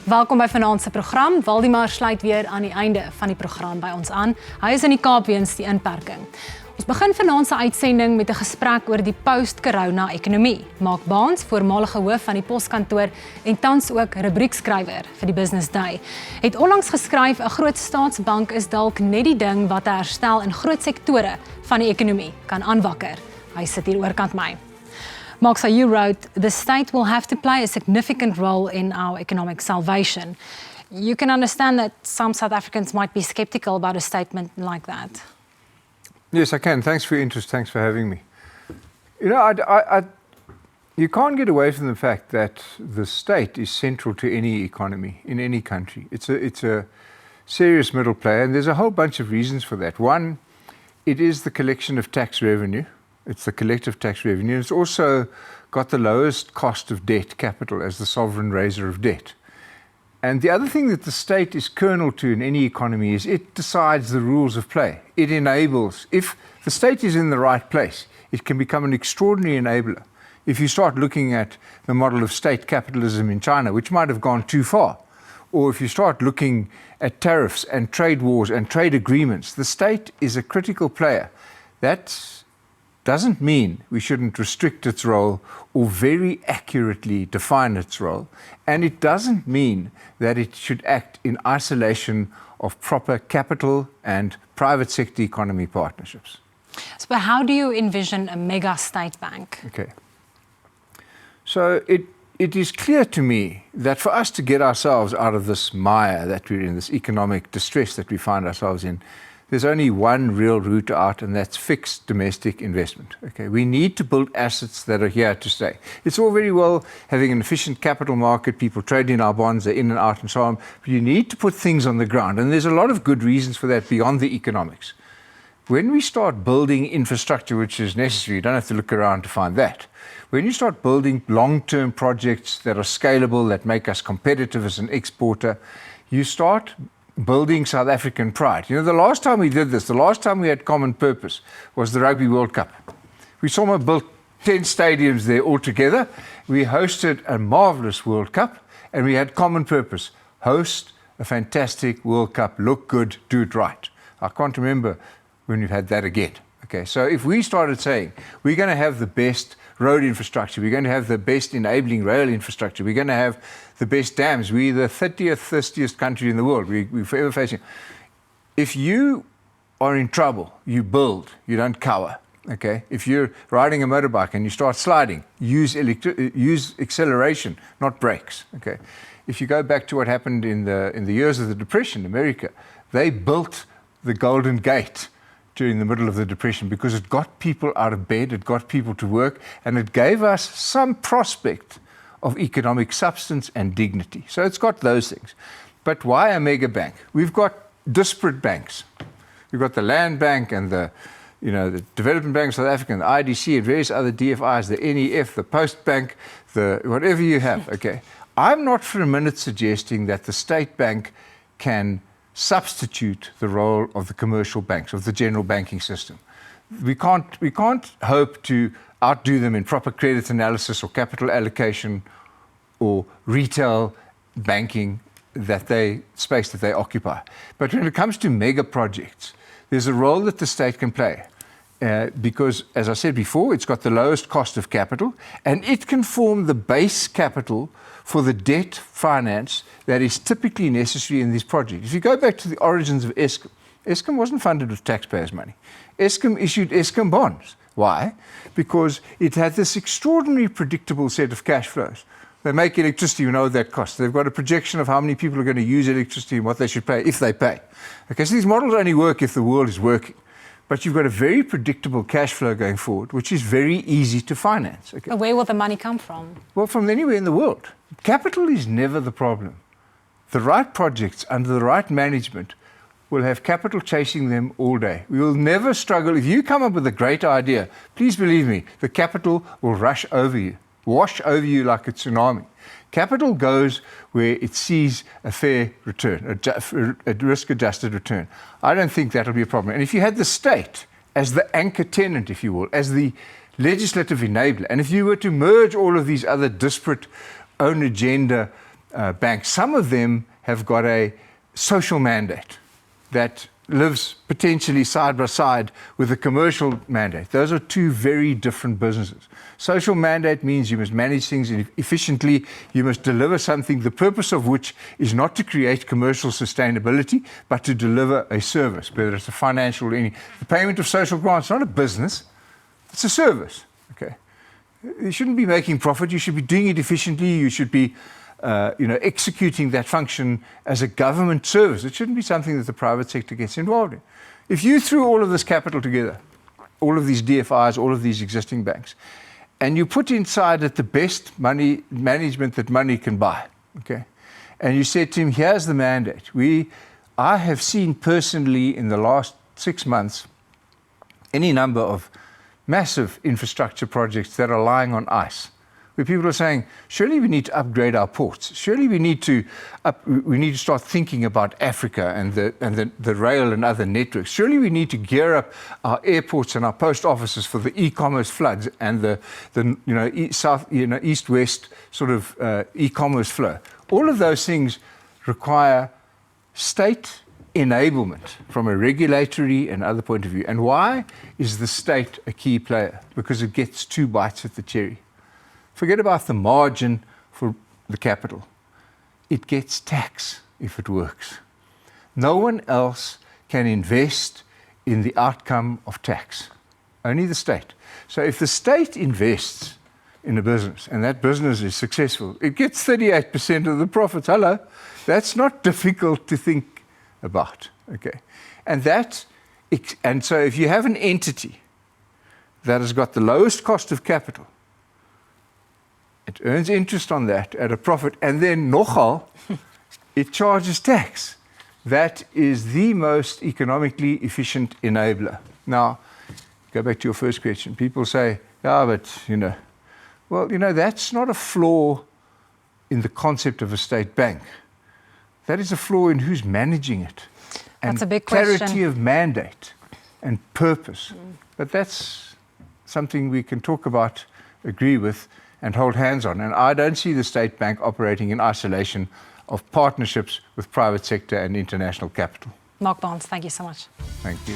Welkom by vanaand se program. Waldemar sluit weer aan die einde van die program by ons aan. Hy is in die Kaap weens die inperking. Ons begin vanaand se uitsending met 'n gesprek oor die post-korona ekonomie. Maak Baans, voormalige hoof van die Poskantoor en tans ook rubriekskrywer vir die Business Day, het onlangs geskryf 'n groot staatsbank is dalk net die ding wat 'n herstel in groot sektore van die ekonomie kan aanwakker. Hy sit hier oorkant my. Mark, so you wrote, the state will have to play a significant role in our economic salvation. You can understand that some South Africans might be skeptical about a statement like that. Yes, I can. Thanks for your interest. Thanks for having me. You know, you can't get away from the fact that the state is central to any economy in any country. It's a serious middle player, and there's a whole bunch of reasons for that. One, it is the collection of tax revenue. It's the collective tax revenue. It's also got the lowest cost of debt capital as the sovereign raiser of debt. And the other thing that the state is kernel to in any economy is it decides the rules of play. It enables. If the state is in the right place, it can become an extraordinary enabler. If you start looking at the model of state capitalism in China, which might have gone too far, or if you start looking at tariffs and trade wars and trade agreements, the state is a critical player. That doesn't mean we shouldn't restrict its role or very accurately define its role. And it doesn't mean that it should act in isolation of proper capital and private sector economy partnerships. So how do you envision a mega state bank? Okay. So it is clear to me that for us to get ourselves out of this mire that we're in, this economic distress that we find ourselves in, there's only one real route out, and that's fixed domestic investment. Okay, we need to build assets that are here to stay. It's all very well having an efficient capital market, people trading our bonds, they're in and out and so on, but you need to put things on the ground, and there's a lot of good reasons for that beyond the economics. When we start building infrastructure, which is necessary, you don't have to look around to find that. When you start building long-term projects that are scalable, that make us competitive as an exporter, you start building South African pride. You know, the last time we did this, the last time we had common purpose was the Rugby World Cup. We somehow built 10 stadiums there all together. We hosted a marvelous World Cup, and we had common purpose. Host a fantastic World Cup, look good, do it right. I can't remember when we've had that again. Okay, so if we started saying, we're going to have the best road infrastructure, we're going to have the best enabling rail infrastructure, we're going to have the best dams, we're the 30th thirstiest country in the world, we're forever facing. If you are in trouble, you build, you don't cower. Okay, if you're riding a motorbike and you start sliding, use acceleration, not brakes. Okay, if you go back to what happened in the years of the Depression in America, they built the Golden Gate during the middle of the Depression because it got people out of bed, it got people to work, and it gave us some prospect of economic substance and dignity. So it's got those things. But why a mega bank? We've got disparate banks. We've got the Land Bank and the Development Bank of South Africa, and the IDC and various other DFIs, the NEF, the Post Bank, the whatever you have. Okay, I'm not for a minute suggesting that the state bank can substitute the role of the commercial banks, of the general banking system. We can't hope to outdo them in proper credit analysis or capital allocation or retail banking space that they occupy. But when it comes to mega projects, there's a role that the state can play. Because, as I said before, it's got the lowest cost of capital, and it can form the base capital for the debt finance that is typically necessary in these projects. If you go back to the origins of Eskom, Eskom wasn't funded with taxpayers' money. Eskom issued Eskom bonds. Why? Because it had this extraordinarily predictable set of cash flows. They make electricity, you know what that costs. They've got a projection of how many people are going to use electricity and what they should pay, if they pay. Okay, so these models only work if the world is working. But you've got a very predictable cash flow going forward, which is very easy to finance. Okay? Where will the money come from? Well, from anywhere in the world. Capital is never the problem. The right projects under the right management will have capital chasing them all day. We will never struggle. If you come up with a great idea, please believe me, the capital will rush over you, wash over you like a tsunami. Capital goes where it sees a fair return, a risk-adjusted return. I don't think that'll be a problem. And if you had the state as the anchor tenant, if you will, as the legislative enabler, and if you were to merge all of these other disparate own agenda banks. Some of them have got a social mandate that lives potentially side by side with a commercial mandate. Those are two very different businesses. Social mandate means you must manage things efficiently, you must deliver something, the purpose of which is not to create commercial sustainability, but to deliver a service, whether it's a financial or any. The payment of social grants is not a business, it's a service. Okay, you shouldn't be making profit, you should be doing it efficiently, you should be executing that function as a government service. It shouldn't be something that the private sector gets involved in. If you threw all of this capital together, all of these DFIs, all of these existing banks, and you put inside it the best money management that money can buy, okay, and you said to him, here's the mandate. I have seen personally in the last 6 months any number of massive infrastructure projects that are lying on ice, where people are saying, surely we need to upgrade our ports. Surely we need to start thinking about Africa and the rail and other networks. Surely we need to gear up our airports and our post offices for the e-commerce floods and the east-west sort of e-commerce flow. All of those things require state enablement from a regulatory and other point of view. And why is the state a key player? Because it gets 2 bites at the cherry. Forget about the margin for the capital. It gets tax if it works. No one else can invest in the outcome of tax, only the state. So if the state invests in a business and that business is successful, it gets 38% of the profits. Hello, that's not difficult to think about, okay? And so if you have an entity that has got the lowest cost of capital, it earns interest on that at a profit, and then nogal, it charges tax. That is the most economically efficient enabler. Now, go back to your first question. People say, yeah, but, that's not a flaw in the concept of a state bank. That is a flaw in who's managing it. And that's a big clarity question. of mandate and purpose. But that's something we can talk about, agree with, and hold hands on. And I don't see the state bank operating in isolation of partnerships with private sector and international capital. Mark Barnes, thank you so much. Thank you.